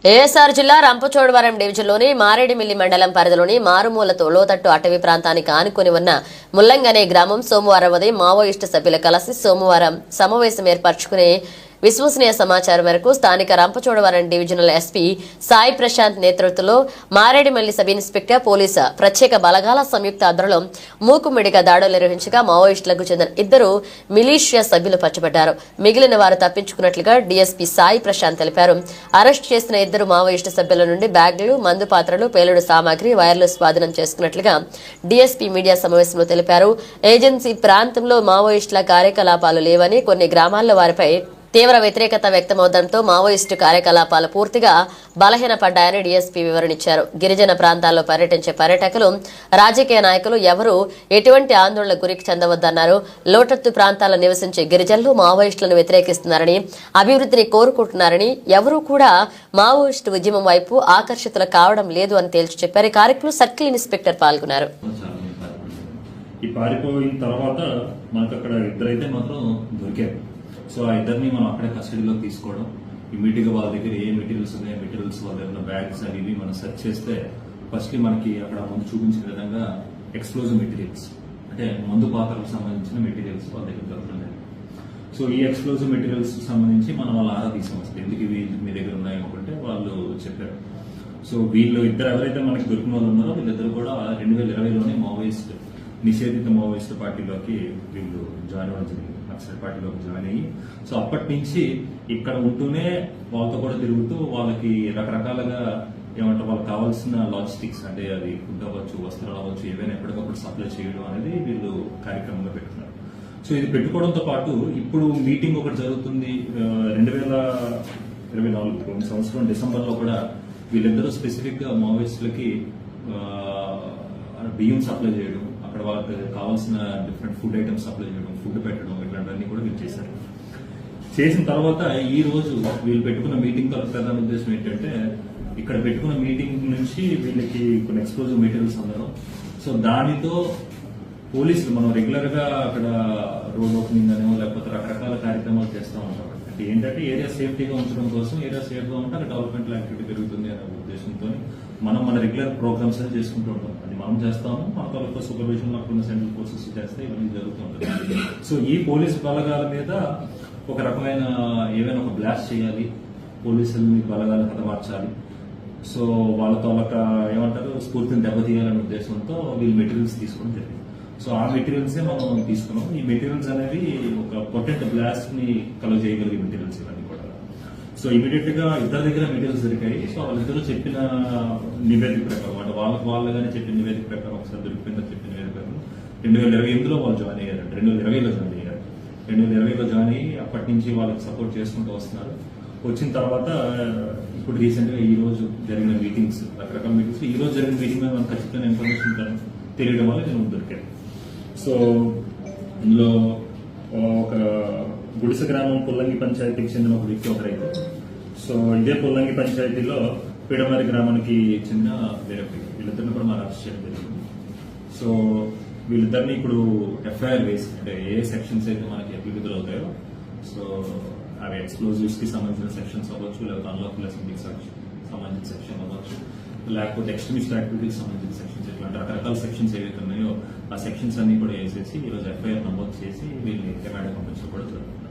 ASR జిల్లా రంపచోడవరం డివిజన్లోని మారేడుమిల్లి మండలం పరిధిలోని మారుమూలతో లోతట్టు అటవీ ప్రాంతానికి ఆనుకుని ఉన్న ముల్లంగనే గ్రామం సోమవారం ఉదయం మావోయిస్టు సభ్యులు కలిసి సోమవారం సమావేశం ఏర్పరచుకుని విశ్వసనీయ సమాచారం మేరకు స్థానిక రంపచోడవరం డివిజనల్ ఎస్పీ సాయి ప్రశాంత్ నేతృత్వంలో మారేడుమిల్లి సబ్ ఇన్స్పెక్టర్ పోలీసు ప్రత్యేక బలగాల సంయుక్త ఆధ్వర్యంలో మూకుమ్మడిగా దాడులు నిర్వహించగా మావోయిస్టులకు చెందిన 2 మిలీషియా సభ్యులు పట్టుబడ్డారు. మిగిలిన వారు తప్పించుకున్నట్లుగా డీఎస్పీ సాయి ప్రశాంత్ తెలిపారు. అరెస్ట్ చేసిన 2 మావోయిస్టు సభ్యుల నుండి బ్యాగులు, మందు పాత్రలు, పేలుడు సామాగ్రి, వైర్లు స్వాధీనం చేసుకున్నట్లుగా డీఎస్పీ మీడియా సమావేశంలో తెలిపారు. ఏజెన్సీ ప్రాంతంలో మావోయిస్టుల కార్యకలాపాలు లేవని, కొన్ని గ్రామాల్లో వారిపై తీవ్ర వ్యతిరేకత వ్యక్తమవడంతో మావోయిస్టు కార్యకలాపాలు పూర్తిగా బలహీనపడ్డాయని డీఎస్పీ వివరణించారు. గిరిజన ప్రాంతాల్లో పర్యటించే పర్యాటకులు, రాజకీయ నాయకులు ఎవరూ ఎటువంటి ఆందోళనకు గురి చెందవద్దన్నారు. లోతట్టు ప్రాంతాల్లో నివసించే గిరిజనులు మావోయిస్టులను వ్యతిరేకిస్తున్నారని, అభివృద్ధిని కోరుకుంటున్నారని, ఎవరూ కూడా మావోయిస్టు ఉద్యమం వైపు ఆకర్షితులు కావడం లేదు అని తేల్చి చెప్పారు. ఈ కార్యక్రమంలో సర్కిల్ ఇన్స్పెక్టర్ పాల్గొన్నారు. ఈ పారిపోయిన తర్వాత మనకు అక్కడ 2 అయితే మాత్రం దొరికారు. సో ఆ 2ని మనం అక్కడే కస్టడీలో తీసుకోవడం, ఇమీడియట్ గా వాళ్ళ దగ్గర ఏ మెటీరియల్స్ ఉన్నాయో మెటీరియల్స్ వాళ్ళ దగ్గర బ్యాగ్స్ అవి మనం సెర్చ్ చేస్తే ఫస్ట్లీ మనకి అక్కడ ముందు చూపించిన విధంగా ఎక్స్ప్లోజివ్ మెటీరియల్స్ అంటే మందు పాత్రలకు సంబంధించిన మెటీరియల్స్ వాళ్ళ దగ్గర దొరుకుతున్నాయి. సో ఈ ఎక్స్ప్లోజివ్ మెటీరియల్స్ సంబంధించి మనం వాళ్ళ ఆరా తీసాం. అసలు ఎందుకు ఇవి మీ దగ్గర ఉన్నాయి అనుకుంటే వాళ్ళు చెప్పారు. సో వీళ్ళు 2 ఎవరైతే మనకి దొరికిన వాళ్ళు ఉన్నారో వీళ్ళిద్దరు కూడా 2020లోనే మావోయిస్ట్ నిషేధిత మావోయిస్ట్ పార్టీలోకి వీళ్ళు జాయిన్ అవ్వడం జరిగింది. నక్సల్ పార్టీలోకి జాయిన్ అయ్యి సో అప్పటి నుంచి ఇక్కడ ఉంటూనే వాళ్ళతో కూడా తిరుగుతూ వాళ్ళకి రకరకాలుగా ఏమంటారు వాళ్ళకి కావాల్సిన లాజిస్టిక్స్ అంటే అది ఫుడ్ అవ్వచ్చు, వస్త్రాలు అవ్వచ్చు, ఏవైనా ఎప్పటికప్పుడు సప్లై చేయడం అనేది వీళ్ళు కార్యక్రమంలో పెట్టుకున్నారు. సో ఇది పెట్టుకోవడంతో పాటు ఇప్పుడు మీటింగ్ ఒకటి జరుగుతుంది 2024 సంవత్సరం డిసెంబర్లో కూడా వీళ్ళిద్దరూ స్పెసిఫిక్ గా మావోయిస్టులకి బియ్యం సప్లై చేయడం, అక్కడ వాళ్ళకి కావాల్సిన డిఫరెంట్ ఫుడ్ ఐటమ్స్ సప్లై చేయడం, ఫుడ్ పెట్టడం, ఇట్లాంటివన్నీ కూడా వీళ్ళు చేశారు. చేసిన తర్వాత ఈ రోజు వీళ్ళు పెట్టుకున్న మీటింగ్ ప్రధాన ఉద్దేశం ఏంటంటే ఇక్కడ పెట్టుకున్న మీటింగ్ నుంచి వీళ్ళకి కొన్ని ఎక్స్ప్లోజివ్ మెటీరియల్స్ అందడం. సో దానితో పోలీసులు మనం రెగ్యులర్ గా అక్కడ రోడ్ ఓపెనింగ్ అనేమో లేకపోతే రకరకాల కార్యక్రమాలు చేస్తూ ఉంటాం. అంటే ఏంటంటే ఏరియా సేఫ్టీగా ఉంచడం కోసం, ఏరియా సేఫ్ గా ఉంటే అక్కడ డెవలప్మెంట్ యాక్టివిటీ పెరుగుతుంది అనే ఉద్దేశంతో మనం మన రెగ్యులర్ ప్రోగ్రామ్స్ అనేది చేసుకుంటూ ఉంటాం. అది మనం చేస్తాము, మన తాలూకా సూపర్విజన్ లో ఉన్న సెంట్రల్ ఫోర్సెస్ చేస్తే ఇవన్నీ జరుగుతూ ఉంటుంది. సో ఈ పోలీసు బలగాల మీద ఒక రకమైన ఏమైనా ఒక బ్లాస్ట్ చేయాలి, పోలీసులని బలగాలను హతమార్చాలి, సో వాళ్ళ తాలూకా ఏమంటారు స్ఫూర్తిని దెబ్బతీయాలనే ఉద్దేశంతో వీళ్ళు మెటీరియల్స్ తీసుకోవడం జరిగింది. సో ఆ మెటీరియల్సే మనం తీసుకున్నాం. ఈ మెటీరియల్స్ అనేవి ఒక పొటెంట్ బ్లాస్ట్ ని కలుగ చేయగలిగే మెటీరియల్స్ ఇవన్నీ కూడా. సో ఇమీడియట్ గా 2 దగ్గర మెటీరియల్స్ దొరికాయి. సో వాళ్ళిద్దరూ చెప్పిన నివేదిక ప్రకారం అంటే వాళ్ళగానే చెప్పిన నివేదిక ప్రకారం ఒకసారి దొరికిపోయిందని చెప్పిన నివేదిక ప్రకారం 2028లో వాళ్ళు జాయిన్ అయ్యారు. 2020లో జాయిన్ అయ్యారు. 2020లో జాయిన్ అయ్యి అప్పటి నుంచి వాళ్ళకి సపోర్ట్ చేసుకుంటూ వస్తున్నారు. వచ్చిన తర్వాత ఇప్పుడు రీసెంట్ గా ఈ రోజు జరిగిన మీటింగ్స్, రకరకాల మీటింగ్స్, ఈ రోజు జరిగిన మీటింగ్ మీద మనకు ఖచ్చితమైన ఇన్ఫర్మేషన్ తెలియడం వల్ల నేను దొరికాను. సో ఇందులో ఒక గుడిసె గ్రామం పుల్లంగి పంచాయతీకి చెందిన ఒక వ్యక్తి ఒకరైతే, సో ఇదే పుల్లంగి పంచాయతీలో పీడమరి గ్రామానికి చెందిన వేరే వ్యక్తి, వీళ్ళిద్దరిని కూడా మనం అరెస్ట్ చేయడం జరిగింది. సో వీళ్ళిద్దరిని ఇప్పుడు ఎఫ్ఐఆర్ వేసి అంటే ఏ సెక్షన్స్ అయితే మనకి అప్లికబుల్ అవుతాయో, సో అవి ఎక్స్ప్లోజివ్స్ కి సంబంధించిన సెక్షన్స్ అవ్వచ్చు, లేకపోతే అన్లాఫుల్ అసెంబ్లీకి సంబంధించిన సెక్షన్ అవ్వచ్చు, లేకపోతే ఎక్స్ట్రీమిస్ట్ యాక్టివిటీకి సంబంధించిన సెక్షన్స్, ఇట్లాంటి రకరకాల సెక్షన్స్ ఏవైతే ఉన్నాయో ఆ సెక్షన్స్ అన్ని కూడా వేసేసి ఈరోజు ఎఫ్ఐఆర్ నమోదు చేసి వీళ్ళని రిమాండ్ పంపించడం కూడా జరుగుతుంది.